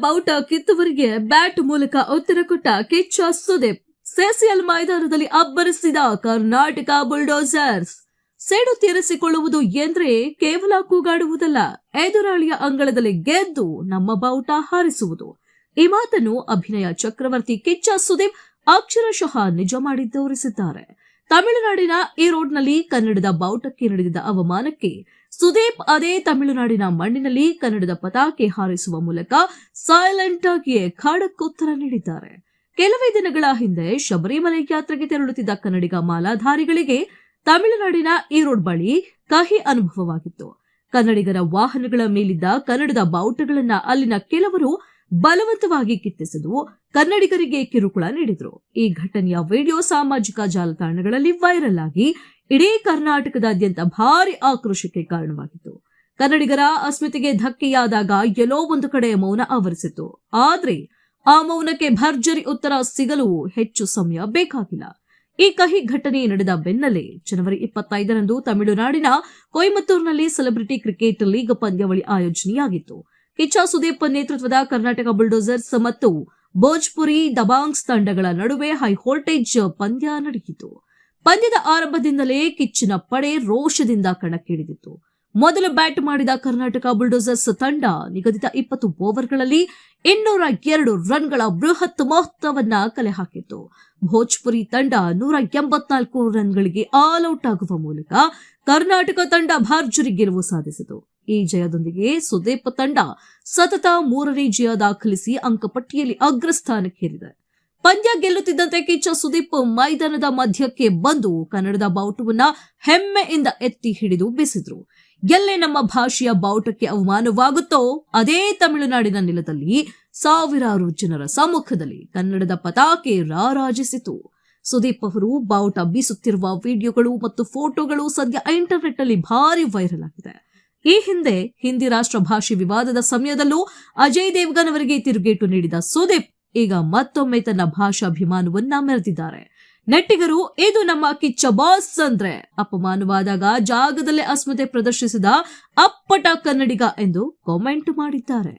ಬಾವುಟ ಕಿತ್ತವರಿಗೆ ಬ್ಯಾಟ್ ಮೂಲಕ ಉತ್ತರ ಕೊಟ್ಟ ಕಿಚ್ಚ ಸುದೀಪ್. ಸಿಸಿಎಲ್ ಮೈದಾನದಲ್ಲಿ ಅಬ್ಬರಿಸಿದ ಕರ್ನಾಟಕ ಬುಲ್ಡೋಸರ್ಸ್. ಸೇಡು ತೀರಿಸಿಕೊಳ್ಳುವುದು ಎಂದ್ರೆ ಕೇವಲ ಕೂಗಾಡುವುದಲ್ಲ, ಎದುರಾಳಿಯ ಅಂಗಳದಲ್ಲಿ ಗೆದ್ದು ನಮ್ಮ ಬಾವುಟ ಹಾರಿಸುವುದು. ಈ ಮಾತನ್ನು ಅಭಿನಯ ಚಕ್ರವರ್ತಿ ಕಿಚ್ಚ ಸುದೀಪ್ ಅಕ್ಷರಶಃ ನಿಜ ಮಾಡಿ ತೋರಿಸಿದ್ದಾರೆ. ತಮಿಳುನಾಡಿನ ಈ ರೋಡ್ನಲ್ಲಿ ಕನ್ನಡದ ಬಾವುಟಕ್ಕೆ ನಡೆದಿದ್ದ ಅವಮಾನಕ್ಕೆ ಸುದೀಪ್ ಅದೇ ತಮಿಳುನಾಡಿನ ಮಣ್ಣಿನಲ್ಲಿ ಕನ್ನಡದ ಪತಾಕೆ ಹಾರಿಸುವ ಮೂಲಕ ಸೈಲೆಂಟ್ ಆಗಿಯೇ ಖಡಕ್ ನೀಡಿದ್ದಾರೆ. ಕೆಲವೇ ದಿನಗಳ ಹಿಂದೆ ಶಬರಿಮಲೆ ಯಾತ್ರೆಗೆ ತೆರಳುತ್ತಿದ್ದ ಕನ್ನಡಿಗ ಮಾಲಾಧಾರಿಗಳಿಗೆ ತಮಿಳುನಾಡಿನ ಈ ರೋಡ್ ಬಳಿ ಕಹಿ ಅನುಭವವಾಗಿತ್ತು. ಕನ್ನಡಿಗರ ವಾಹನಗಳ ಮೇಲಿದ್ದ ಕನ್ನಡದ ಬಾವುಟಗಳನ್ನ ಅಲ್ಲಿನ ಕೆಲವರು ಬಲವಂತವಾಗಿ ಕಿತ್ತೆಸೆದು ಕನ್ನಡಿಗರಿಗೆ ಕಿರುಕುಳ ನೀಡಿದ್ರು. ಈ ಘಟನೆಯ ವಿಡಿಯೋ ಸಾಮಾಜಿಕ ಜಾಲತಾಣಗಳಲ್ಲಿ ವೈರಲ್ ಆಗಿ ಇಡೀ ಕರ್ನಾಟಕದಾದ್ಯಂತ ಭಾರಿ ಆಕ್ರೋಶಕ್ಕೆ ಕಾರಣವಾಗಿತ್ತು. ಕನ್ನಡಿಗರ ಅಸ್ಮಿತೆಗೆ ಧಕ್ಕೆಯಾದಾಗ ಎಲ್ಲೋ ಒಂದು ಕಡೆ ಮೌನ ಆವರಿಸಿತ್ತು. ಆದ್ರೆ ಆ ಮೌನಕ್ಕೆ ಭರ್ಜರಿ ಉತ್ತರ ಸಿಗಲು ಹೆಚ್ಚು ಸಮಯ ಬೇಕಾಗಿಲ್ಲ. ಈ ಕಹಿ ಘಟನೆ ನಡೆದ ಬೆನ್ನಲ್ಲೇ ಜನವರಿ 25ರಂದು ತಮಿಳುನಾಡಿನ ಕೊಯಮತ್ತೂರಿನಲ್ಲಿ ಸೆಲೆಬ್ರಿಟಿ ಕ್ರಿಕೆಟ್ ಲೀಗ್ ಪಂದ್ಯಾವಳಿ ಆಯೋಜನೆಯಾಗಿತ್ತು. ಕಿಚ್ಚ ಸುದೀಪ್ ನೇತೃತ್ವದ ಕರ್ನಾಟಕ ಬುಲ್ಡೋಸರ್ಸ್ ಮತ್ತು ಭೋಜ್ಪುರಿ ದಬಾಂಗ್ಸ್ ತಂಡಗಳ ನಡುವೆ ಹೈ ವೋಲ್ಟೇಜ್ ಪಂದ್ಯ ನಡೆಯಿತು. ಪಂದ್ಯದ ಆರಂಭದಿಂದಲೇ ಕಿಚ್ಚಿನ ಪಡೆ ರೋಷದಿಂದ ಕಣಕ್ಕಿಳಿದಿತ್ತು. ಮೊದಲು ಬ್ಯಾಟ್ ಮಾಡಿದ ಕರ್ನಾಟಕ ಬುಲ್ಡೋಸರ್ಸ್ ತಂಡ ನಿಗದಿತ 20 ಓವರ್ಗಳಲ್ಲಿ 202 ರನ್ಗಳ ಬೃಹತ್ ಮೊತ್ತವನ್ನ ಕಲೆ ಹಾಕಿತ್ತು. ಭೋಜ್ಪುರಿ ತಂಡ 184 ರನ್ಗಳಿಗೆ ಆಲ್ ಔಟ್ ಆಗುವ ಮೂಲಕ ಕರ್ನಾಟಕ ತಂಡ ಭರ್ಜರಿ ಗೆಲುವು ಸಾಧಿಸಿತು. ಈ ಜಯದೊಂದಿಗೆ ಸುದೀಪ್ ತಂಡ ಸತತ 3ನೇ ಜಯ ದಾಖಲಿಸಿ ಅಂಕಪಟ್ಟಿಯಲ್ಲಿ ಅಗ್ರಸ್ಥಾನಕ್ಕೇರಿದೆ. ಪಂದ್ಯ ಗೆಲ್ಲುತ್ತಿದ್ದಂತೆ ಕಿಚ್ಚ ಸುದೀಪ್ ಮೈದಾನದ ಮಧ್ಯಕ್ಕೆ ಬಂದು ಕನ್ನಡದ ಬಾವುಟವನ್ನ ಹೆಮ್ಮೆಯಿಂದ ಎತ್ತಿ ಹಿಡಿದು ಬೀಸಿದ್ರು. ಎಲ್ಲೇ ನಮ್ಮ ಭಾಷೆಯ ಬಾವುಟಕ್ಕೆ ಅವಮಾನವಾಗುತ್ತೋ ಅದೇ ತಮಿಳುನಾಡಿನ ನೆಲದಲ್ಲಿ ಸಾವಿರಾರು ಜನರ ಸಮ್ಮುಖದಲ್ಲಿ ಕನ್ನಡದ ಪತಾಕೆ ರಾರಾಜಿಸಿತು. ಸುದೀಪ್ ಅವರು ಬಾವುಟ ಬೀಸುತ್ತಿರುವ ವಿಡಿಯೋಗಳು ಮತ್ತು ಫೋಟೋಗಳು ಸದ್ಯ ಇಂಟರ್ನೆಟ್ ನಲ್ಲಿ ಭಾರಿ ವೈರಲ್ ಆಗಿದೆ. ಈ ಹಿಂದೆ ಹಿಂದಿ ರಾಷ್ಟ್ರ ಭಾಷೆ ವಿವಾದದ ಸಮಯದಲ್ಲೂ ಅಜಯ್ ದೇವಗನ್ ಅವರಿಗೆ ತಿರುಗೇಟು ನೀಡಿದ ಸುದೀಪ್ ಈಗ ಮತ್ತೊಮ್ಮೆ ತನ್ನ ಭಾಷಾಭಿಮಾನವನ್ನ ಮೆರೆದಿದ್ದಾರೆ. ನೆಟ್ಟಿಗರು ಇದು ನಮ್ಮ ಕಿಚ್ಚ ಬಾಸ್ ಅಂದ್ರೆ ಅಪಮಾನವಾದಾಗ ಜಾಗದಲ್ಲೇ ಅಸ್ಮಿತೆ ಪ್ರದರ್ಶಿಸಿದ ಅಪ್ಪಟ ಕನ್ನಡಿಗ ಎಂದು ಕಾಮೆಂಟ್ ಮಾಡಿದ್ದಾರೆ.